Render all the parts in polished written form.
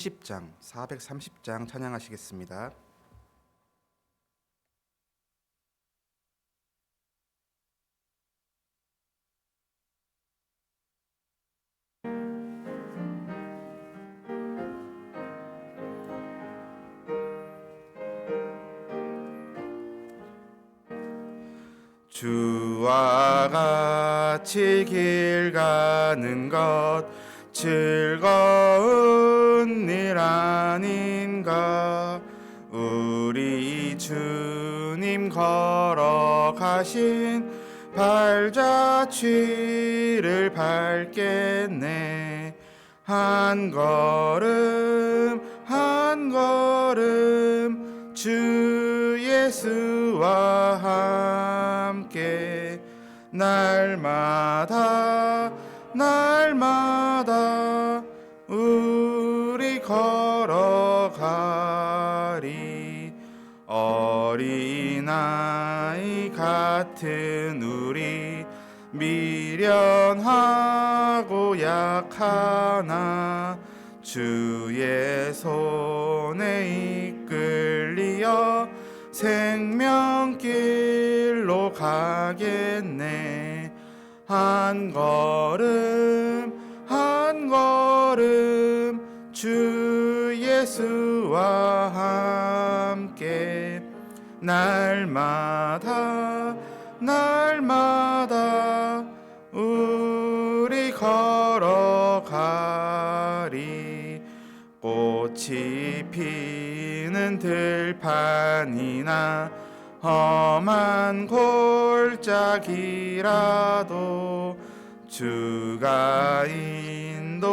10장 430장 찬양하시겠습니다. 주와 같이 길 가는 것 즐거운 일 아닌가. 우리 주님 걸어가신 발자취를 밟겠네. 한 걸음 한 걸음 주 예수와 함께 날마다 날마다 우리 걸어가리. 어린아이 같은 우리 미련하고 약하나 주의 손에 이끌리어 생명길로 가겠네. 한 걸음 한 걸음 주 예수와 함께 날마다 날마다 우리 걸어가리. 꽃이 피는 들판이나 험한 골짜기라도 주가 인도하는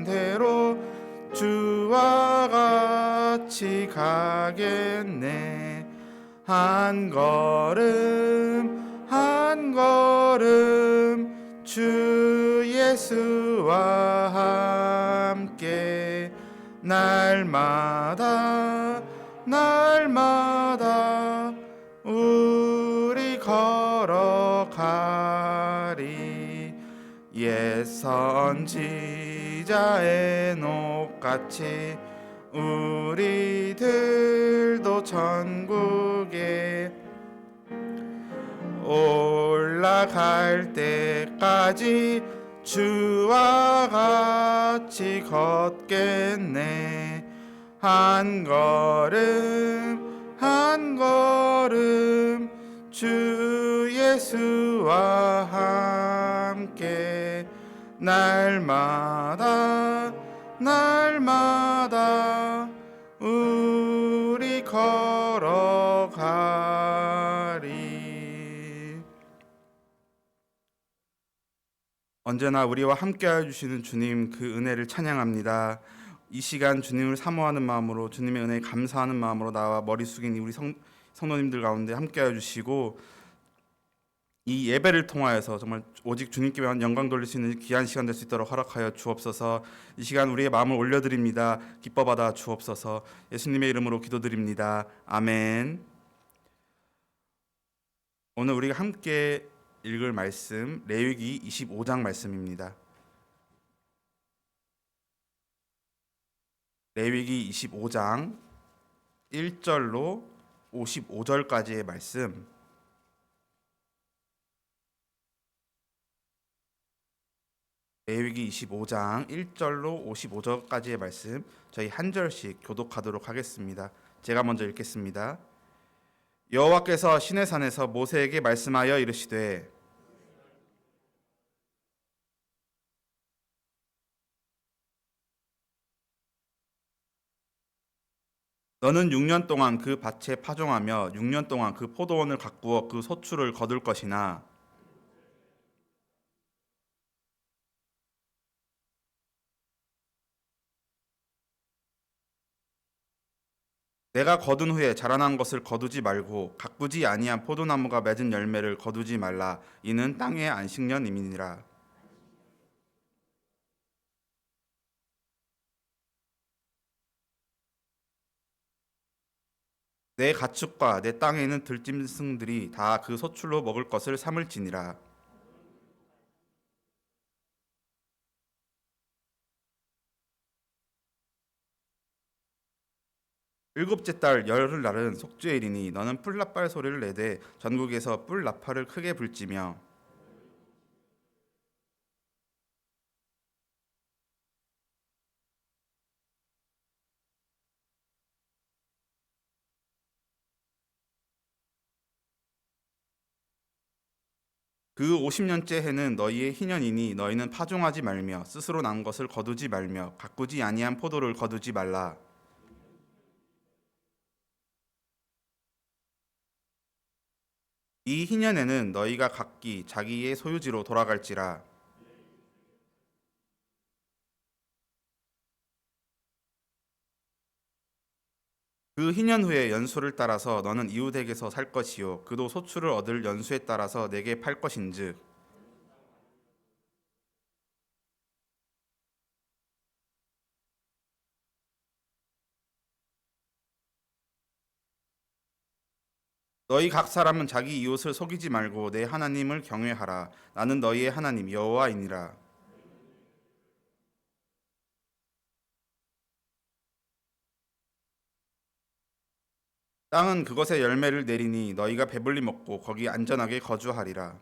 대로 주와 같이 가겠네. 한 걸음 한 걸음 주 예수와 함께 날마다 날마다 우리 걸어가리. 옛 선지자 에녹같이 우리들도 천국에 올라갈 때까지 주와 같이 걷겠네. 한 걸음 한 걸음 주 예수와 함께 날마다 날마다 우리 걸어가리. 언제나 우리와 함께하여 주시는 주님, 그 은혜를 찬양합니다. 이 시간 주님을 사모하는 마음으로, 주님의 은혜에 감사하는 마음으로 나와 머리 숙인 우리 성도님들 가운데 함께하여 주시고, 이 예배를 통하여서 정말 오직 주님께만 영광 돌릴 수 있는 귀한 시간 될 수 있도록 허락하여 주옵소서. 이 시간 우리의 마음을 올려드립니다. 기뻐 받아 주옵소서. 예수님의 이름으로 기도드립니다. 아멘. 오늘 우리가 함께 읽을 말씀 레위기 25장 말씀입니다. 레위기 25장 1절로 55절까지의 말씀. 레위기 25장 1절로 55절까지의 말씀, 저희 한 절씩 교독하도록 하겠습니다. 제가 먼저 읽겠습니다. 여호와께서 시내산에서 모세에게 말씀하여 이르시되, 너는 6년 동안 그 밭에 파종하며 6년 동안 그 포도원을 가꾸어 그 소출을 거둘 것이나 내가 거둔 후에 자라난 것을 거두지 말고 가꾸지 아니한 포도나무가 맺은 열매를 거두지 말라. 이는 땅의 안식년임이니라. 내 가축과 내 땅에 있는 들짐승들이 다 그 소출로 먹을 것을 삼을지니라. 일곱째 달 열흘날은 속죄일이니 너는 뿔나팔 소리를 내되 전국에서 뿔나팔을 크게 불지며 그 50년째 해는 너희의 희년이니 너희는 파종하지 말며 스스로 난 것을 거두지 말며 가꾸지 아니한 포도를 거두지 말라. 이 희년에는 너희가 각기 자기의 소유지로 돌아갈지라. 그 희년 후에 연수를 따라서 너는 이웃에게서 살 것이요 그도 소출을 얻을 연수에 따라서 내게 팔 것인즉 너희 각 사람은 자기 이웃을 속이지 말고 내 하나님을 경외하라. 나는 너희의 하나님 여호와이니라. 땅은 그것의 열매를 내리니 너희가 배불리 먹고 거기 안전하게 거주하리라.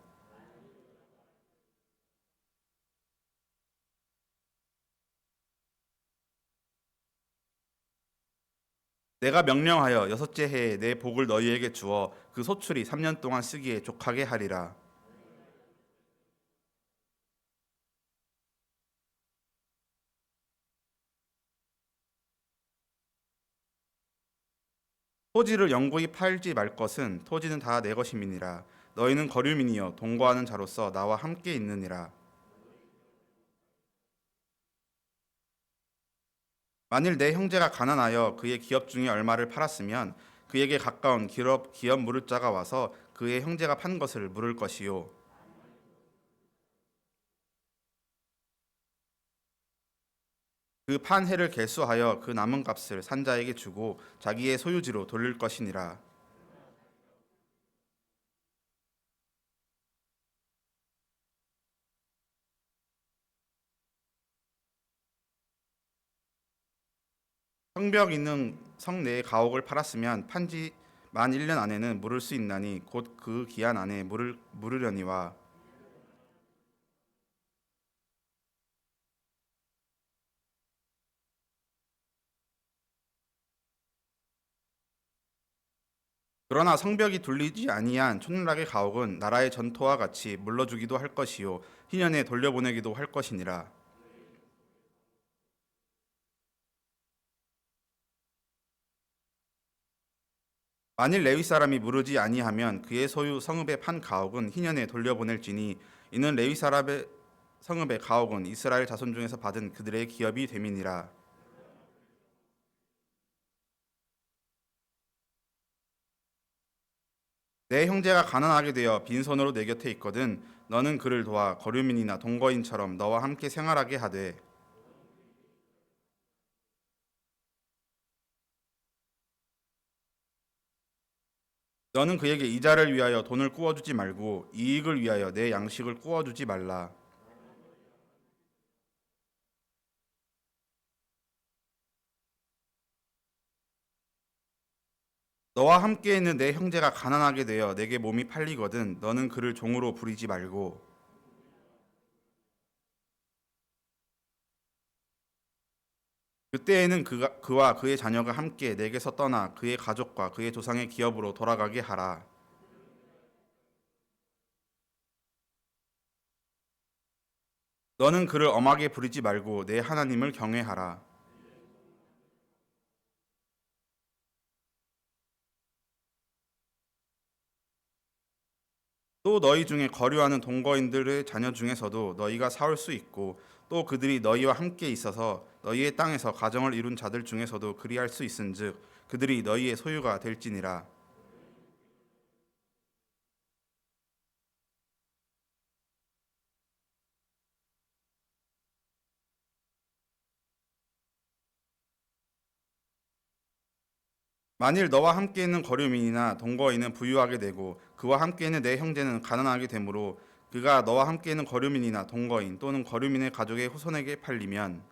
내가 명령하여 여섯째 해에 내 복을 너희에게 주어 그 소출이 3년 동안 쓰기에 족하게 하리라. 토지를 영구히 팔지 말 것은 토지는 다 내 것임이니라. 너희는 거류민이여 동거하는 자로서 나와 함께 있느니라. 만일 내 형제가 가난하여 그의 기업 중에 얼마를 팔았으면 그에게 가까운 기업 물을 자가 와서 그의 형제가 판 것을 물을 것이요 그 판 해를 계수하여 그 남은 값을 산자에게 주고 자기의 소유지로 돌릴 것이니라. 성벽 있는 성 내의 가옥을 팔았으면 판지 만 1년 안에는 물을 수 있나니 곧 그 기한 안에 물으려니와 그러나 성벽이 둘리지 아니한 촌락의 가옥은 나라의 전토와 같이 물러주기도 할 것이요 희년에 돌려보내기도 할 것이니라. 만일 레위 사람이 물으지 아니하면 그의 소유 성읍의 판 가옥은 희년에 돌려보낼지니 이는 레위 사람의 성읍의 가옥은 이스라엘 자손 중에서 받은 그들의 기업이 됨이니라. 내 형제가 가난하게 되어 빈손으로 내 곁에 있거든 너는 그를 도와 거류민이나 동거인처럼 너와 함께 생활하게 하되 너는 그에게 이자를 위하여 돈을 꾸어주지 말고 이익을 위하여 내 양식을 꾸어주지 말라. 너와 함께 있는 내 형제가 가난하게 되어 내게 몸이 팔리거든 너는 그를 종으로 부리지 말고 그때에는 그와 그의 자녀가 함께 내게서 떠나 그의 가족과 그의 조상의 기업으로 돌아가게 하라. 너는 그를 엄하게 부리지 말고 내 하나님을 경외하라. 또 너희 중에 거류하는 동거인들의 자녀 중에서도 너희가 사올 수 있고 또 그들이 너희와 함께 있어서 너희의 땅에서 가정을 이룬 자들 중에서도 그리할 수 있은즉 그들이 너희의 소유가 될지니라. 만일 너와 함께 있는 거류민이나 동거인은 부유하게 되고 그와 함께 있는 내 형제는 가난하게 되므로 그가 너와 함께 있는 거류민이나 동거인 또는 거류민의 가족의 후손에게 팔리면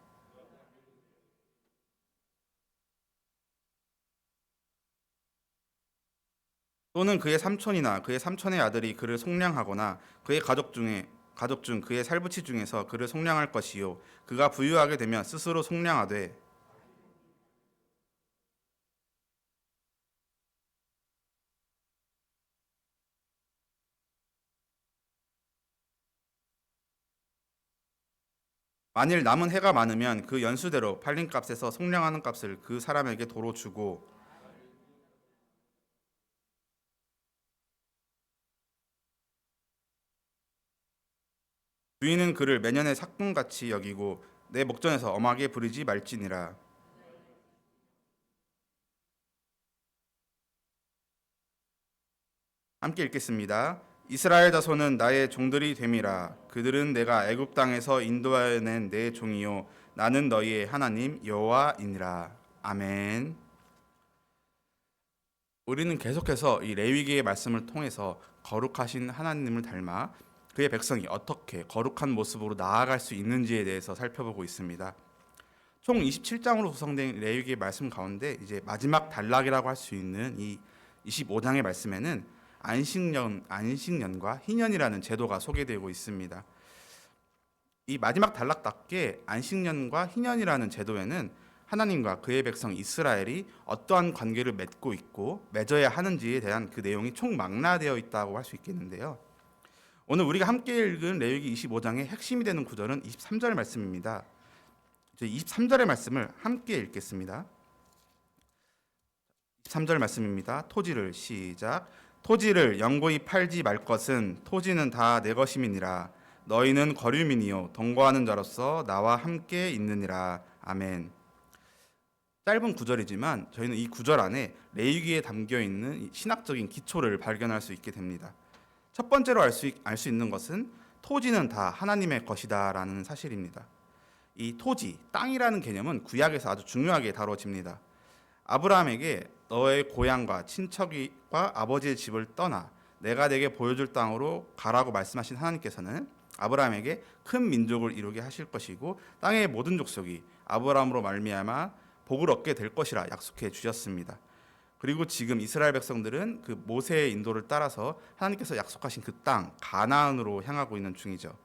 또는 그의 삼촌이나 그의 삼촌의 아들이 그를 속량하거나 그의 가족 중 그의 살부치 중에서 그를 속량할 것이요 그가 부유하게 되면 스스로 속량하되 만일 남은 해가 많으면 그 연수대로 팔린 값에서 속량하는 값을 그 사람에게 도로 주고 주인은 그를 매년의 삭금같이 여기고 내 목전에서 엄하게 부리지 말지니라. 함께 읽겠습니다. 이스라엘 자손은 나의 종들이 됨이라. 그들은 내가 애굽 땅에서 인도하여 낸 내 종이요 나는 너희의 하나님 여호와이니라. 아멘. 우리는 계속해서 이 레위기의 말씀을 통해서 거룩하신 하나님을 닮아 그의 백성이 어떻게 거룩한 모습으로 나아갈 수 있는지에 대해서 살펴보고 있습니다. 총 27장으로 구성된 레위기의 말씀 가운데 이제 마지막 단락이라고 할 수 있는 이 25장의 말씀에는 안식년과 희년이라는 제도가 소개되고 있습니다. 이 마지막 단락답게 안식년과 희년이라는 제도에는 하나님과 그의 백성 이스라엘이 어떠한 관계를 맺고 있고 맺어야 하는지에 대한 그 내용이 총망라되어 있다고 할 수 있겠는데요. 오늘 우리가 함께 읽은 레위기 25장의 핵심이 되는 구절은 23절 말씀입니다. 23절의 말씀을 함께 읽겠습니다. 23절 말씀입니다. 토지를 시작. 토지를 영구히 팔지 말 것은 토지는 다 내 것임이니라. 너희는 거류민이요 동거하는 자로서 나와 함께 있느니라. 아멘. 짧은 구절이지만 저희는 이 구절 안에 레위기에 담겨 있는 신학적인 기초를 발견할 수 있게 됩니다. 첫 번째로 알 수 있는 것은 토지는 다 하나님의 것이다라는 사실입니다. 이 토지, 땅이라는 개념은 구약에서 아주 중요하게 다뤄집니다. 아브라함에게 너의 고향과 친척과 아버지의 집을 떠나 내가 내게 보여줄 땅으로 가라고 말씀하신 하나님께서는 아브라함에게 큰 민족을 이루게 하실 것이고 땅의 모든 족속이 아브라함으로 말미암아 복을 얻게 될 것이라 약속해 주셨습니다. 그리고 지금 이스라엘 백성들은 그 모세의 인도를 따라서 하나님께서 약속하신 그 땅 가나안으로 향하고 있는 중이죠.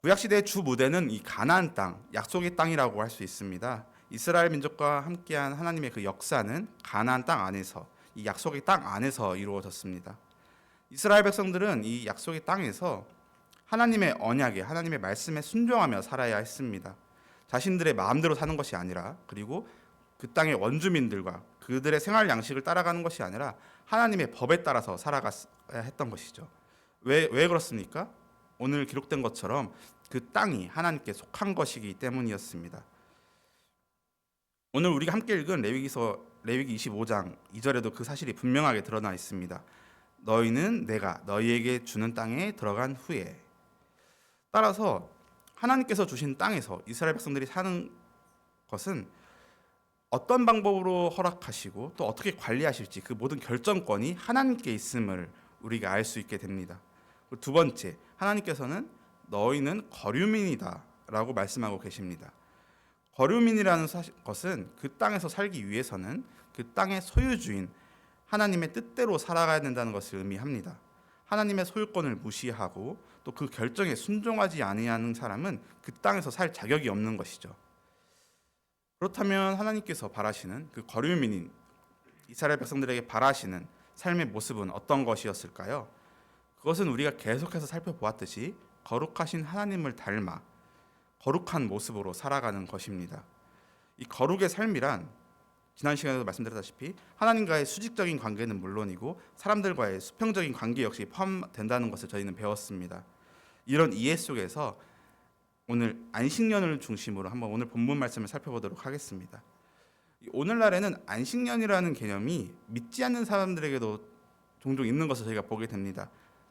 구약 시대의 주 무대는 이 가나안 땅, 약속의 땅이라고 할 수 있습니다. 이스라엘 민족과 함께한 하나님의 그 역사는 가나안 땅 안에서 이 약속의 땅 안에서 이루어졌습니다. 이스라엘 백성들은 이 약속의 땅에서 하나님의 언약에 하나님의 말씀에 순종하며 살아야 했습니다. 자신들의 마음대로 사는 것이 아니라 그리고 그 땅의 원주민들과 그들의 생활 양식을 따라가는 것이 아니라 하나님의 법에 따라서 살아가야 했던 것이죠. 왜 그렇습니까? 오늘 기록된 것처럼 그 땅이 하나님께 속한 것이기 때문이었습니다. 오늘 우리가 함께 읽은 레위기 25장 2절에도 그 사실이 분명하게 드러나 있습니다. 너희는 내가 너희에게 주는 땅에 들어간 후에. 따라서 하나님께서 주신 땅에서 이스라엘 백성들이 사는 것은 어떤 방법으로 허락하시고 또 어떻게 관리하실지 그 모든 결정권이 하나님께 있음을 우리가 알 수 있게 됩니다. 두 번째, 하나님께서는 너희는 거류민이다라고 말씀하고 계십니다. 거류민이라는 것은 그 땅에서 살기 위해서는 그 땅의 소유주인 하나님의 뜻대로 살아가야 된다는 것을 의미합니다. 하나님의 소유권을 무시하고 또 그 결정에 순종하지 아니하는 사람은 그 땅에서 살 자격이 없는 것이죠. 그렇다면 하나님께서 바라시는 그 거류민인 이스라엘 백성들에게 바라시는 삶의 모습은 어떤 것이었을까요? 그것은 우리가 계속해서 살펴보았듯이 거룩하신 하나님을 닮아 거룩한 모습으로 살아가는 것입니다. 이 거룩의 삶이란 지난 시간에도 말씀드렸다시피 하나님과의 수직적인 관계는 물론이고 사람들과의 수평적인 관계 역시 포함된다는 것을 저희는 배웠습니다. 이런 이해 속에서 오늘 안식년을 중심으로 한번 오늘 본문 말씀을 살펴보도록 하겠습니다. 오늘날에는 안식년이라는 개념이 믿지 않는 사람들에게도 종종 있는 것을 저희가 보게 됩니다.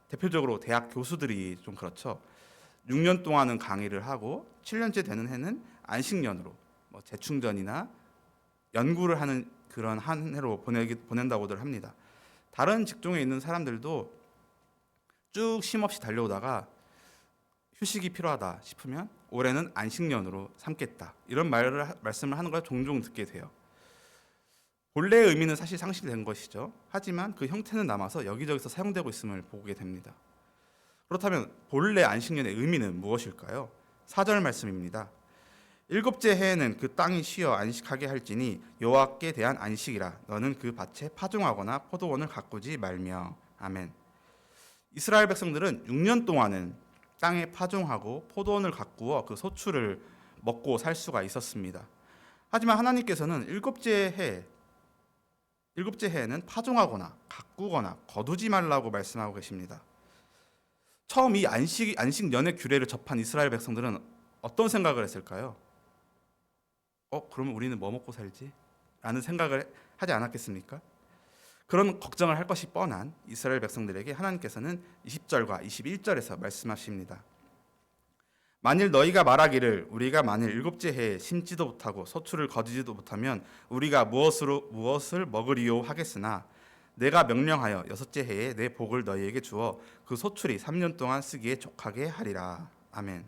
대표적으로 대학 교수들이 좀 그렇죠. 6년 동안은 강의를 하고 7년째 되는 해는 안식년으로 재충전이나 연구를 하는 그런 한 해로 보낸다고들 합니다. 다른 직종에 있는 사람들도 쭉 쉼없이 달려오다가 휴식이 필요하다 싶으면 올해는 안식년으로 삼겠다 이런 말씀을 하는 걸 종종 듣게 돼요. 본래의 의미는 사실 상실된 것이죠. 하지만 그 형태는 남아서 여기저기서 사용되고 있음을 보게 됩니다. 그렇다면 본래 안식년의 의미는 무엇일까요? 4절 말씀입니다. 일곱째 해에는 그 땅이 쉬어 안식하게 할지니 여호와께 대한 안식이라. 너는 그 밭에 파종하거나 포도원을 가꾸지 말며. 아멘. 이스라엘 백성들은 6년 동안은 땅에 파종하고 포도원을 가꾸어 그 소출을 먹고 살 수가 있었습니다. 하지만 하나님께서는 일곱째 해에는 파종하거나 가꾸거나 거두지 말라고 말씀하고 계십니다. 처음 이 안식년의 규례를 접한 이스라엘 백성들은 어떤 생각을 했을까요? 그러면 우리는 뭐 먹고 살지? 라는 생각을 하지 않았겠습니까? 그런 걱정을 할 것이 뻔한 이스라엘 백성들에게 하나님께서는 20절과 21절에서 말씀하십니다. 만일 너희가 말하기를 우리가 만일 일곱째 해에 심지도 못하고 소출을 거두지도 못하면 우리가 무엇을 먹으리요 하겠으나 내가 명령하여 여섯째 해에 내 복을 너희에게 주어 그 소출이 3년 동안 쓰기에 족하게 하리라. 아멘.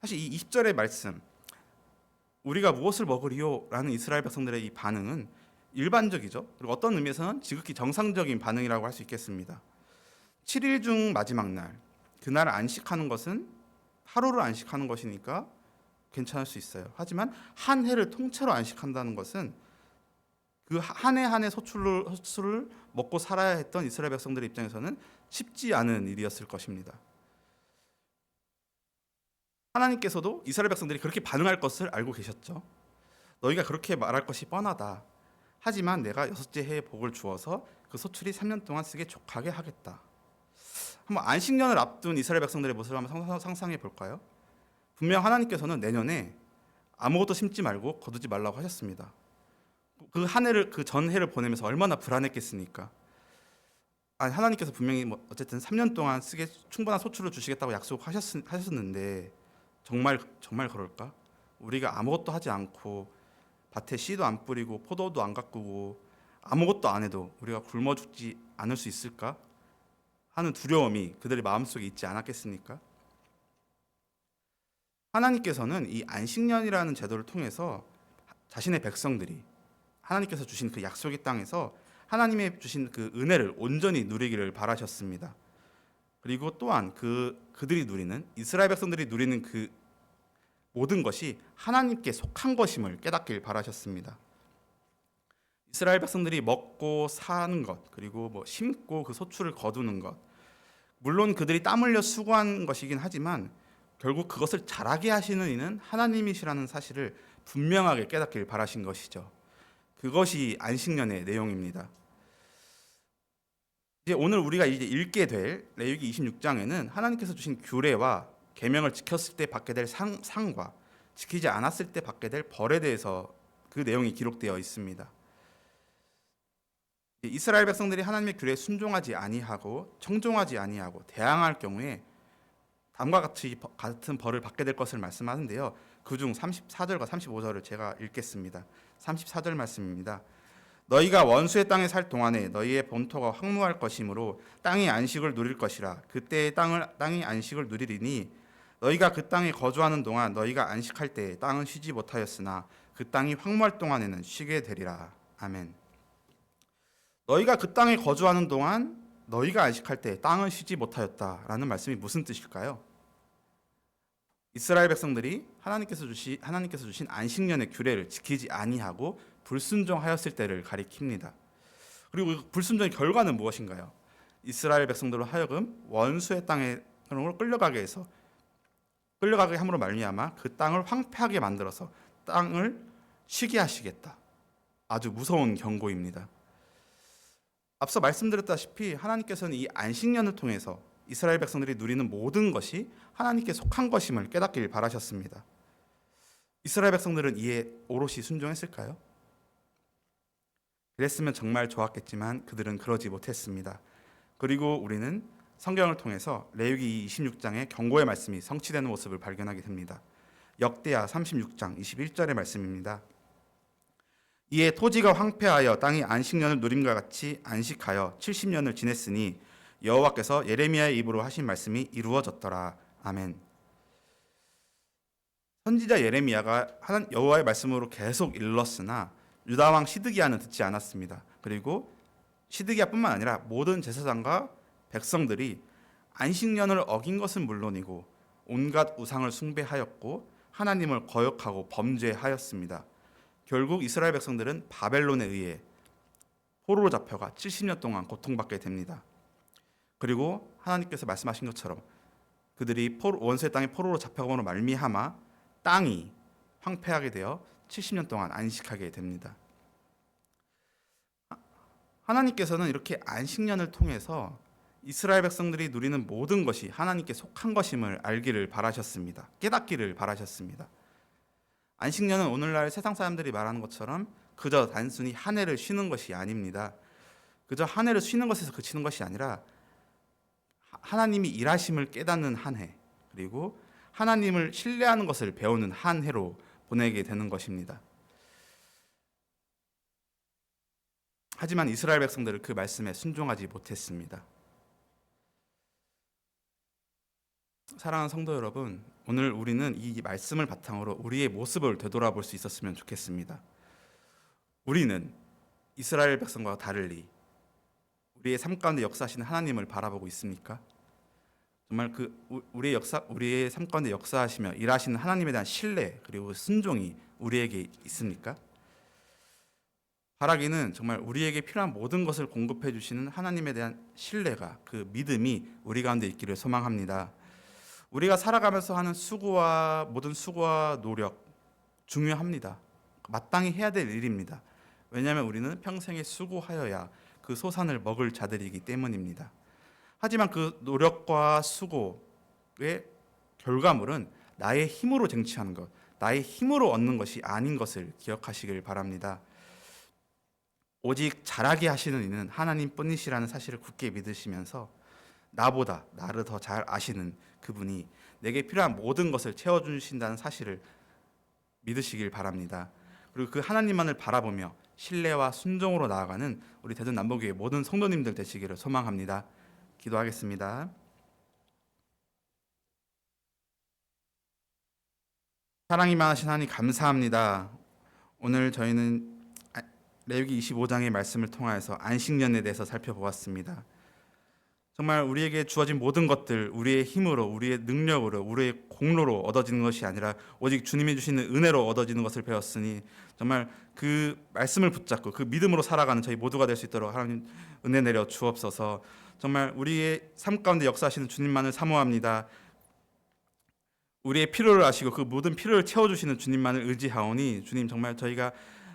사실 이 20절의 말씀, 우리가 무엇을 먹으리요? 라는 이스라엘 백성들의 이 반응은 일반적이죠. 그리고 어떤 의미에서는 지극히 정상적인 반응이라고 할 수 있겠습니다. 7일 중 마지막 날, 그날 안식하는 것은 하루를 안식하는 것이니까 괜찮을 수 있어요. 하지만 한 해를 통째로 안식한다는 것은 그 한 해 한 해 소출을 먹고 살아야 했던 이스라엘 백성들의 입장에서는 쉽지 않은 일이었을 것입니다. 하나님께서도 이스라엘 백성들이 그렇게 반응할 것을 알고 계셨죠. 너희가 그렇게 말할 것이 뻔하다. 하지만 내가 여섯째 해에 복을 주어서 그 소출이 3년 동안 쓰게 족하게 하겠다. 한번 안식년을 앞둔 이스라엘 백성들의 모습을 한번 상상해 볼까요? 분명 하나님께서는 내년에 아무것도 심지 말고 거두지 말라고 하셨습니다. 그 한 해를 그 전 해를 보내면서 얼마나 불안했겠습니까? 하나님께서 분명히 어쨌든 3년 동안 쓰게 충분한 소출을 주시겠다고 약속하셨는데 정말 그럴까? 우리가 아무것도 하지 않고 밭에 씨도 안 뿌리고 포도도 안 가꾸고 아무것도 안 해도 우리가 굶어 죽지 않을 수 있을까? 하는 두려움이 그들의 마음속에 있지 않았겠습니까? 하나님께서는 이 안식년이라는 제도를 통해서 자신의 백성들이 하나님께서 주신 그 약속의 땅에서 하나님의 주신 그 은혜를 온전히 누리기를 바라셨습니다. 그리고 또한 그들이 누리는 이스라엘 백성들이 누리는 그 모든 것이 하나님께 속한 것임을 깨닫길 바라셨습니다. 이스라엘 백성들이 먹고 사는 것, 그리고 심고 그 소출을 거두는 것, 물론 그들이 땀 흘려 수고한 것이긴 하지만 결국 그것을 잘하게 하시는 이는 하나님이시라는 사실을 분명하게 깨닫길 바라신 것이죠. 그것이 안식년의 내용입니다. 이제 오늘 우리가 읽게 될 레위기 26장에는 하나님께서 주신 규례와 계명을 지켰을 때 받게 될 상과 지키지 않았을 때 받게 될 벌에 대해서 그 내용이 기록되어 있습니다. 이스라엘 백성들이 하나님의 규례에 순종하지 아니하고 청종하지 아니하고 대항할 경우에 다음과 같은 벌을 받게 될 것을 말씀하는데요. 그중 34절과 35절을 제가 읽겠습니다. 34절 말씀입니다. 너희가 원수의 땅에 살 동안에 너희의 본토가 황무할 것이므로 땅이 안식을 누릴 것이라. 그때의 땅이 안식을 누리리니 너희가 그 땅에 거주하는 동안 너희가 안식할 때에 땅은 쉬지 못하였으나 그 땅이 황무할 동안에는 쉬게 되리라. 아멘. 너희가 그 땅에 거주하는 동안 너희가 안식할 때 땅은 쉬지 못하였다라는 말씀이 무슨 뜻일까요? 이스라엘 백성들이 하나님께서 주신 안식년의 규례를 지키지 아니하고 불순종하였을 때를 가리킵니다. 그리고 불순종의 결과는 무엇인가요? 이스라엘 백성들로 하여금 원수의 땅으로 끌려가게 함으로 말미암아 그 땅을 황폐하게 만들어서 땅을 쉬게 하시겠다. 아주 무서운 경고입니다. 앞서 말씀드렸다시피 하나님께서는 이 안식년을 통해서 이스라엘 백성들이 누리는 모든 것이 하나님께 속한 것임을 깨닫길 바라셨습니다. 이스라엘 백성들은 이에 오롯이 순종했을까요? 그랬으면 정말 좋았겠지만 그들은 그러지 못했습니다. 그리고 우리는 성경을 통해서 레위기 26장의 경고의 말씀이 성취되는 모습을 발견하게 됩니다. 역대하 36장 21절의 말씀입니다. 이에 토지가 황폐하여 땅이 안식년을 누림과 같이 안식하여 70년을 지냈으니 여호와께서 예레미야의 입으로 하신 말씀이 이루어졌더라. 아멘. 선지자 예레미야가 여호와의 말씀으로 계속 일렀으나 유다 왕 시드기야는 듣지 않았습니다. 그리고 시드기야뿐만 아니라 모든 제사장과 백성들이 안식년을 어긴 것은 물론이고 온갖 우상을 숭배하였고 하나님을 거역하고 범죄하였습니다. 결국 이스라엘 백성들은 바벨론에 의해 포로로 잡혀가 70년 동안 고통받게 됩니다. 그리고 하나님께서 말씀하신 것처럼 그들이 원수의 땅에 포로로 잡혀감으로 말미암아 땅이 황폐하게 되어 70년 동안 안식하게 됩니다. 하나님께서는 이렇게 안식년을 통해서 이스라엘 백성들이 누리는 모든 것이 하나님께 속한 것임을 알기를 바라셨습니다. 깨닫기를 바라셨습니다. 안식년은 오늘날 세상 사람들이 말하는 것처럼 그저 단순히 한 해를 쉬는 것이 아닙니다. 그저 한 해를 쉬는 것에서 그치는 것이 아니라 하나님이 일하심을 깨닫는 한 해, 그리고 하나님을 신뢰하는 것을 배우는 한 해로 보내게 되는 것입니다. 하지만 이스라엘 백성들은 그 말씀에 순종하지 못했습니다. 사랑하는 성도 여러분, 오늘 우리는 이 말씀을 바탕으로 우리의 모습을 되돌아볼 수 있었으면 좋겠습니다. 우리는 이스라엘 백성과 다르리 우리의 삶 가운데 역사하시는 하나님을 바라보고 있습니까? 정말 우리의 삶 가운데 역사하시며 일하시는 하나님에 대한 신뢰 그리고 순종이 우리에게 있습니까? 바라기는 정말 우리에게 필요한 모든 것을 공급해 주시는 하나님에 대한 신뢰가, 그 믿음이 우리 가운데 있기를 소망합니다. 우리가 살아가면서 하는 모든 수고와 노력 중요합니다. 마땅히 해야 될 일입니다. 왜냐하면 우리는 평생에 수고하여야 그 소산을 먹을 자들이기 때문입니다. 하지만 그 노력과 수고의 결과물은 나의 힘으로 쟁취하는 것, 나의 힘으로 얻는 것이 아닌 것을 기억하시길 바랍니다. 오직 잘하게 하시는 이는 하나님뿐이시라는 사실을 굳게 믿으시면서 나보다 나를 더 잘 아시는 그분이 내게 필요한 모든 것을 채워주신다는 사실을 믿으시길 바랍니다. 그리고 그 하나님만을 바라보며 신뢰와 순종으로 나아가는 우리 대전 남북교회 모든 성도님들 되시기를 소망합니다. 기도하겠습니다. 사랑이 많으신 하나님 감사합니다. 오늘 저희는 레위기 25장의 말씀을 통하여서 안식년에 대해서 살펴보았습니다. 정말 우리에게 주어진 모든 것들 우리의 힘으로, 우리의 능력으로, 우리의 공로로 얻어지는 것이 아니라 오직 주님이 주시는 은혜로 얻어지는 것을 배웠으니 정말 그 말씀을 붙잡고 그 믿음으로 살아가는 저희 모두가 될 수 있도록 하나님 은혜 내려 주옵소서. 정말 우리의 삶 가운데 역사하시는 주님만을 사모합니다. 우리의 필요를 아시고 그 모든 필요를 채워주시는 주님만을 의지하오니 주님 정말 저희가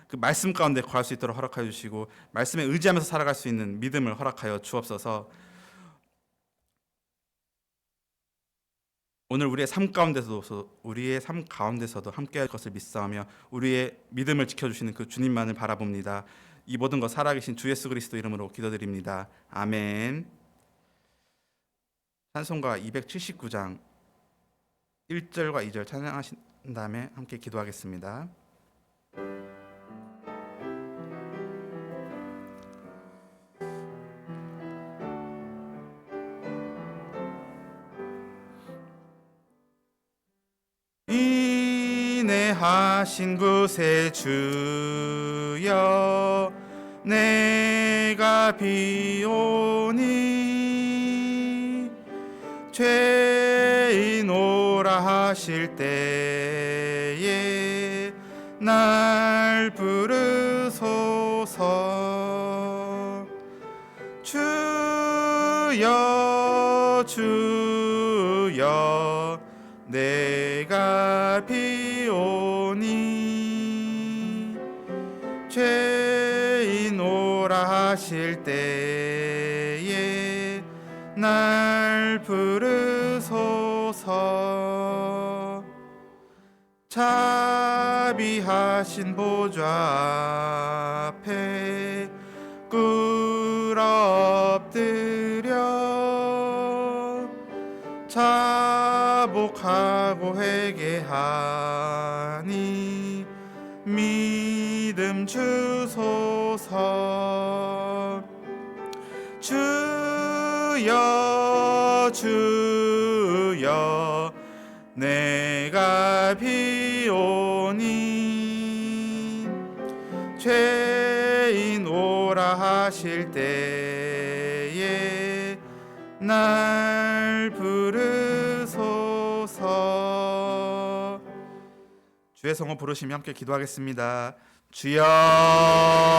그 말씀 가운데 거할 수 있도록 허락하여 주시고 말씀에 의지하면서 살아갈 수 있는 믿음을 허락하여 주옵소서. 오늘 우리의 삶 가운데서도 함께할 것을 믿사오며 우리의 믿음을 지켜주시는 그 주님만을 바라봅니다. 이 모든 것 살아계신 주 예수 그리스도 이름으로 기도드립니다. 아멘. 찬송가 279장 1절과 2절 찬양하신 다음에 함께 기도하겠습니다. 인내하신 구세주여 내가 비오니 죄인오라 하실 때에 날 부르소서. 주여 주여 내가 비오니 죄인오라 하실 때에 날 부르소서. 자비하신 보좌 앞에 꿇어 엎드려 자복하고 회개하니 믿음 주소서. 주여 주여 내가 비오니 죄인 오라 하실 때에 날 부르소서. 주의 성을 부르시며 함께 기도하겠습니다. 주여